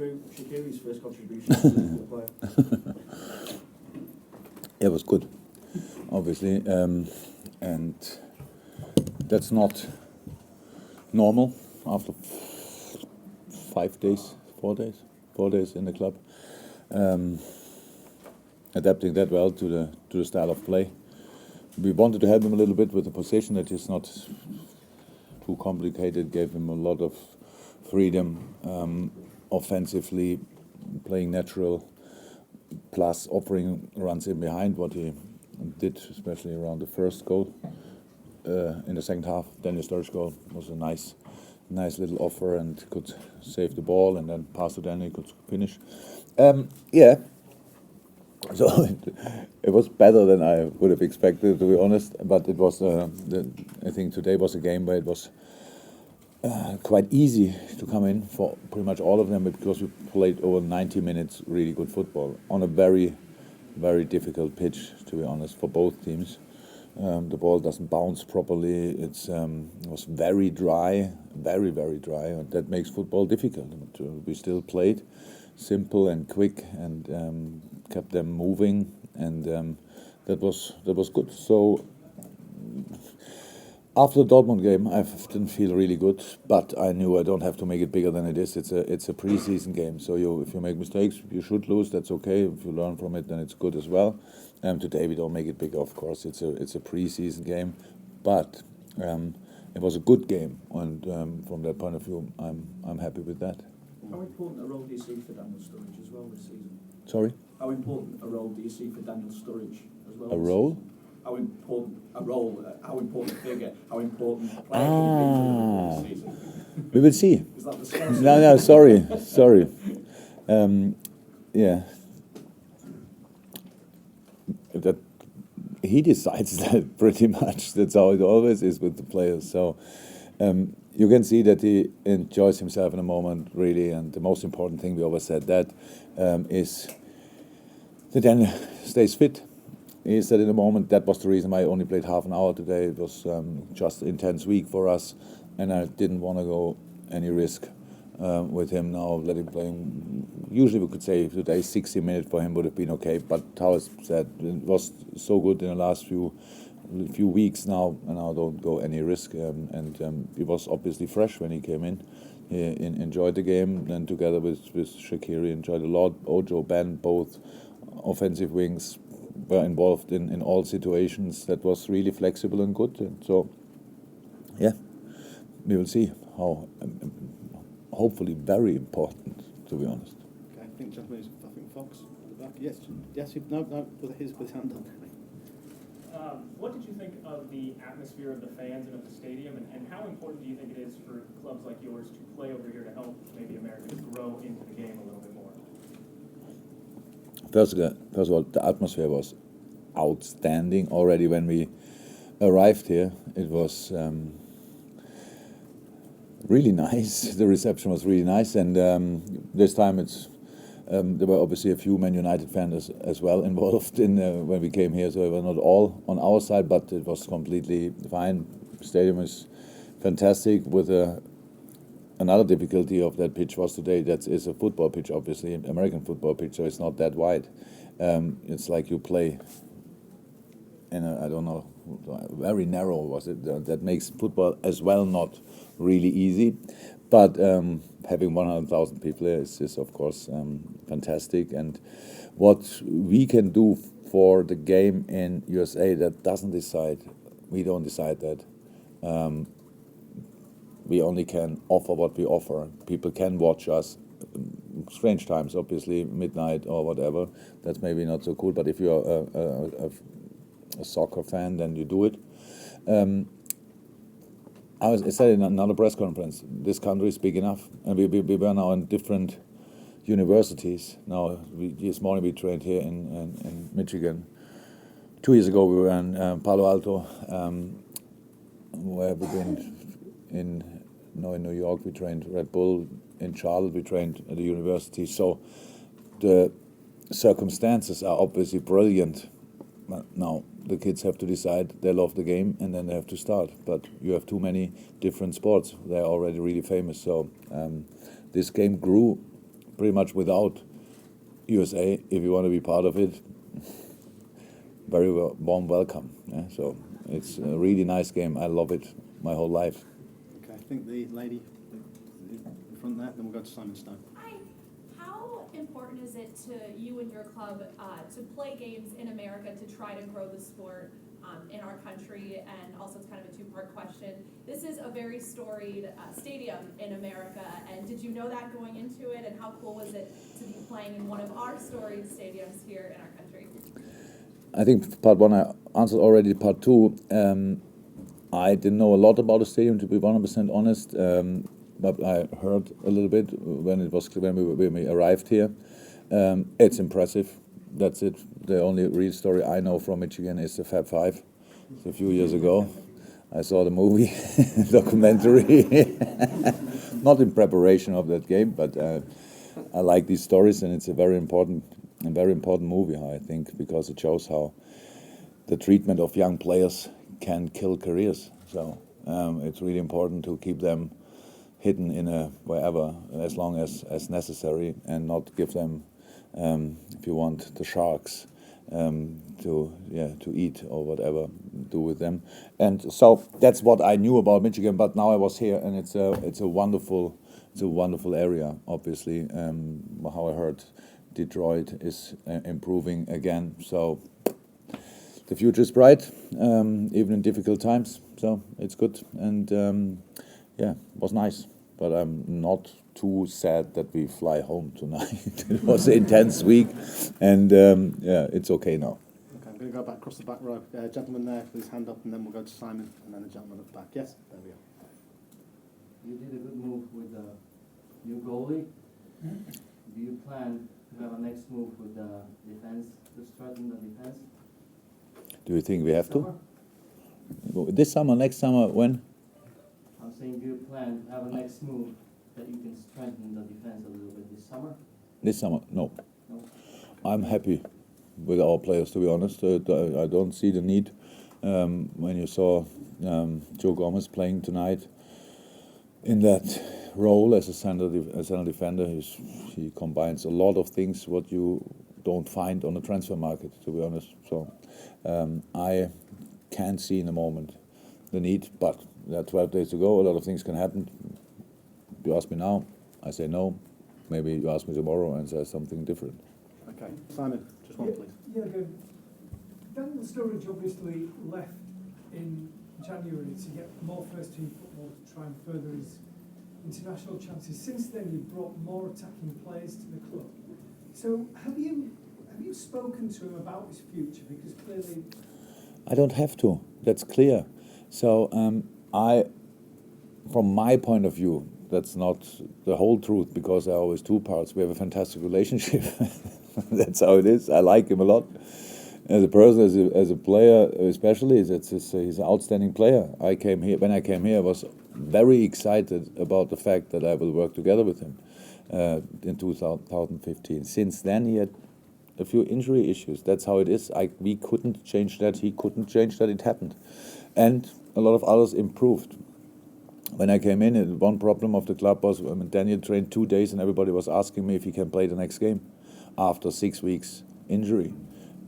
through Shaqiri's first contribution to the player? It was good, obviously, and that's not normal after 5 days, 4 days in the club. Adapting that well to the style of play. We wanted to help him a little bit with the position that is not too complicated. Gave him a lot of freedom offensively, playing natural, plus offering runs in behind, what he did, especially around the first goal in the second half. Daniel Sturridge goal was a nice little offer and could save the ball and then pass to Daniel, could finish. So it was better than I would have expected, to be honest. But it was, I think today was a game where it was quite easy to come in for pretty much all of them, because we played over 90 minutes really good football on a very, very difficult pitch, to be honest, for both teams. The ball doesn't bounce properly. It was very dry, very, very dry, and that makes football difficult. But, we still played simple and quick and kept them moving, and that was good. So after the Dortmund game, I didn't feel really good, but I knew I don't have to make it bigger than it is. It's a pre-season game, so if you make mistakes, you should lose. That's okay. If you learn from it, then it's good as well. Today we don't make it bigger, of course. It's a pre-season game, but it was a good game, and from that point of view, I'm happy with that. How important a role do you see for Daniel Sturridge as well this season? Sorry? How important a role do you see for Daniel Sturridge as well? A role? How important a role? How important a figure? How important a player can he be for Liverpool this season? We will see. Is that the sense? No, sorry. Yeah. That he decides that pretty much. That's how it always is with the players. So you can see that he enjoys himself in the moment, really. And the most important thing, we always said that, is that Daniel stays fit. He said in the moment, that was the reason why I only played half an hour today. It was just an intense week for us, and I didn't want to go any risk with him now, let him play. Usually we could say today 60 minutes for him would have been okay, but Towers said it was so good in the last few weeks now, and I don't go any risk. And he was obviously fresh when he came in. He enjoyed the game, and together with Shaqiri enjoyed a lot. Ojo, Ben, both offensive wings, were involved in all situations. That was really flexible and good. And so, yeah, we will see how. Hopefully, very important, to be honest. Okay, I think Fox at the back. Yes, no, with his hand on. What did you think of the atmosphere of the fans and of the stadium, and how important do you think it is for clubs like yours to play over here to help maybe Americans grow into the game a little bit more? First of all, the atmosphere was outstanding already when we arrived here. It was really nice. The reception was really nice, and this time there were obviously a few Man United fans as well involved in when we came here, so it was not all on our side, but it was completely fine. The stadium is fantastic. With another difficulty of that pitch was today, that is a football pitch, obviously, American football pitch, so it's not that wide. It's like you play in a, I don't know, very narrow was it. That makes football as well not really easy. But having 100,000 people here is of course fantastic. And what we can do for the game in USA, that doesn't decide. We don't decide that. We only can offer what we offer. People can watch us. Strange times, obviously, midnight or whatever. That's maybe not so cool. But if you're a soccer fan, then you do it. I said in another press conference, this country is big enough, and we were now in different universities. Now, this morning we trained here in Michigan. 2 years ago we were in Palo Alto. Where have we been? In New York we trained Red Bull. In Charlotte we trained at the university. So the circumstances are obviously brilliant. Now the kids have to decide they love the game, and then they have to start. But you have too many different sports. They're already really famous. So this game grew pretty much without USA. If you want to be part of it, very warm welcome. Yeah? So it's a really nice game. I love it my whole life. Okay, I think the lady in front there, then we'll go to Simon Stone. Hi. How important is it to you and your club to play games in America to try to grow the sport in our country? And also, it's kind of a two-part question. This is a very storied stadium in America, and did you know that going into it? And how cool was it to be playing in one of our storied stadiums here in our country? I think part one I answered already. Part two, I didn't know a lot about the stadium, to be 100% honest, but I heard a little bit when we arrived here. It's impressive. That's it. The only real story I know from Michigan is the Fab Five. It's a few years ago. I saw the movie documentary, not in preparation of that game, but I like these stories, and it's a very important movie, I think, because it shows how the treatment of young players can kill careers. So it's really important to keep them hidden in wherever as long as necessary, and not give them, if you want, the sharks to eat or whatever do with them. And so that's what I knew about Michigan. But now I was here, and it's a wonderful area. Obviously, how I heard, Detroit is improving again. So the future is bright, even in difficult times. So it's good, and it was nice. But I'm not too sad that we fly home tonight. It was an intense week, and it's okay now. Okay, I'm going to go back across the back row. Gentleman there, please hand up, and then we'll go to Simon, and then the gentleman at the back. Yes, there we are. You did a good move with the new goalie. Do you plan to have a next move with the defense, to strengthen the defense? Do you think we have to? This summer, next summer, when? I'm saying, do you plan to have a next move that you can strengthen the defense a little bit this summer? This summer, no. No? I'm happy with our players, to be honest. I don't see the need. When you saw Joe Gomez playing tonight in that role as a center defender, he combines a lot of things what you don't find on the transfer market, to be honest. So I can't see in the moment the need, but there are 12 days to go. A lot of things can happen. You ask me now, I say no. Maybe you ask me tomorrow and say something different. Okay, Simon, just one, please. Yeah, good. Daniel Sturridge obviously left in January to get more first-team football to try and further his international chances. Since then, you've brought more attacking players to the club. So, have you spoken to him about his future? Because clearly, I don't have to. That's clear. So from my point of view, that's not the whole truth, because there are always two parts. We have a fantastic relationship. That's how it is. I like him a lot. As a person, as a player, especially, he's an outstanding player. When I came here, I was very excited about the fact that I will work together with him in 2015. Since then, he had a few injury issues. That's how it is. We couldn't change that. He couldn't change that. It happened. And a lot of others improved. When I came in, one problem of the club was Daniel trained 2 days and everybody was asking me if he can play the next game after 6 weeks injury.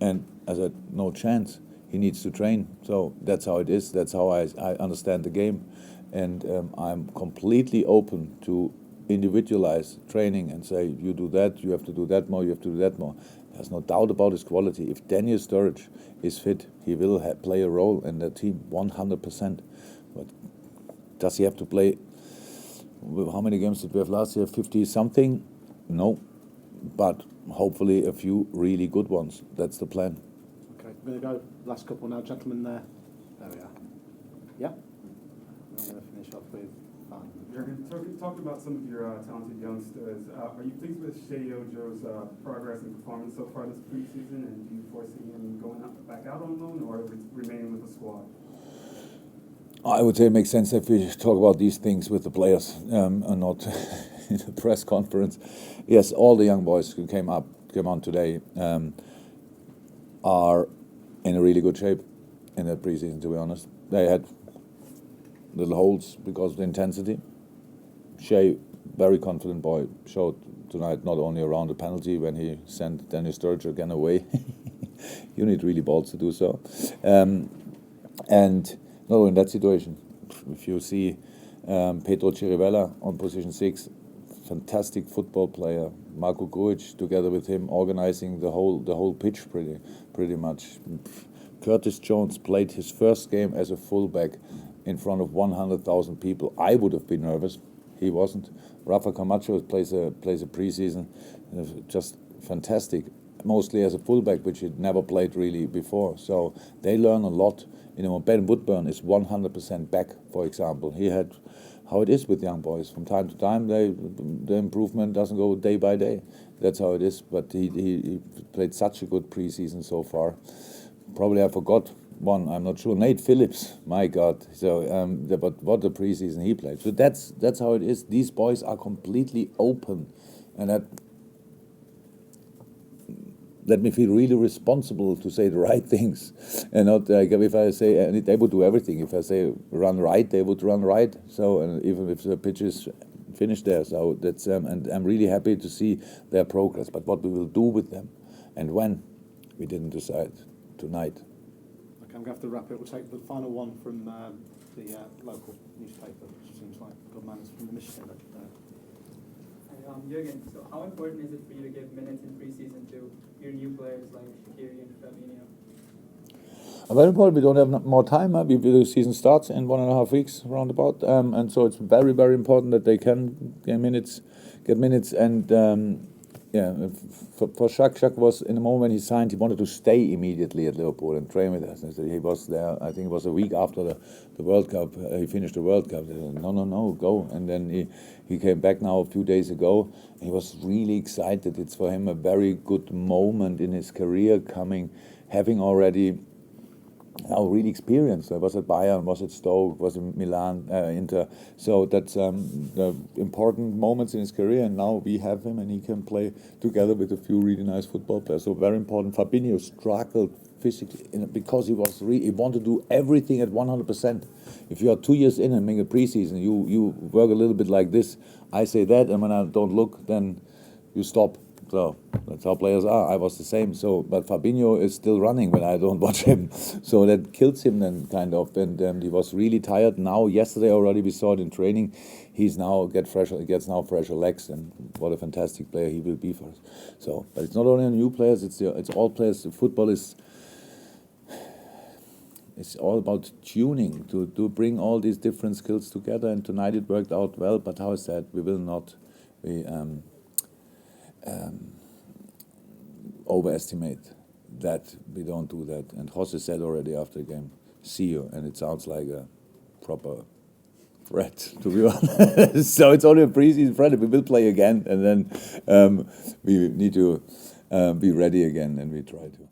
And I said, no chance. He needs to train. So that's how it is. That's how I understand the game. And I'm completely open to individualize training and say, you do that, you have to do that more, you have to do that more. There's no doubt about his quality. If Daniel Sturridge is fit, he will play a role in the team 100%. But does he have to play? How many games did we have last year? 50-something? No. But hopefully a few really good ones. That's the plan. Okay, we're going to go last couple now. Gentlemen there. There we are. Yeah? I'm going to finish off with Van. Jurgen, talk about some of your talented youngsters. Are you pleased with Shea Ojo's progress and performance so far this preseason? And do you foresee him going back out on loan or remaining with the squad? I would say it makes sense if we talk about these things with the players and not in the press conference. Yes, all the young boys who came on today are in a really good shape in the preseason, to be honest. They had little holes because of the intensity. Shea very confident boy. Showed tonight not only around the penalty when he sent Dennis Sturridge again away. You need really balls to do so. And no, in that situation, if you see Pedro Chirivella on position 6, fantastic football player. Marko Grujic together with him organizing the whole pitch pretty much. Curtis Jones played his first game as a fullback in front of 100,000 people. I would have been nervous. He wasn't. Rafa Camacho plays a preseason, just fantastic. Mostly as a fullback, which he'd never played really before. So they learn a lot. You know, Ben Woodburn is 100% back, for example. He had how it is with young boys. From time to time, the improvement doesn't go day by day. That's how it is. But he played such a good preseason so far. Probably I forgot one. I'm not sure. Nate Phillips, my God. So, but what a preseason he played. So that's how it is. These boys are completely open, and that let me feel really responsible to say the right things, and not like if I say, and they would do everything. If I say run right, they would run right. So, and even if the pitch is finished there, so that's and I'm really happy to see their progress. But what we will do with them, and when, we didn't decide tonight. Okay, I'm going to have to wrap it. We'll take the final one from the local newspaper, which seems like good manners from the Michigan. Jürgen, so how important is it for you to give minutes in preseason to your new players like Shaqiri and Fabinho? Very important. We don't have more time. The season starts in 1.5 weeks, roundabout, and so it's very, very important that they can get minutes, and for Shaq was in the moment when he signed, he wanted to stay immediately at Liverpool and train with us. And so he was there. I think it was a week after the World Cup. He finished the World Cup. He said, no, go. And then he came back now a few days ago. And he was really excited. It's for him a very good moment in his career coming, having already now really experienced. I was at Bayern, was at Stoke, was in Milan, Inter. So that's the important moments in his career, and now we have him, and he can play together with a few really nice football players. So very important. Fabinho struggled physically because he wanted to do everything at 100%. If you are 2 years in and make a preseason, you work a little bit like this. I say that, and when I don't look, then you stop. So that's how players are. I was the same. So, but Fabinho is still running when I don't watch him. So that kills him then, kind of. And he was really tired. Now, yesterday already we saw it in training. He's now gets now fresher legs, and what a fantastic player he will be for us. So, but it's not only on new players. It's all players. Football is. It's all about tuning to bring all these different skills together. And tonight it worked out well. But how I said, we will not. Overestimate that. We don't do that. And Jose said already after the game, see you, and it sounds like a proper threat, to be honest. So it's only a preseason friendly. We will play again, and then we need to be ready again, and we try to.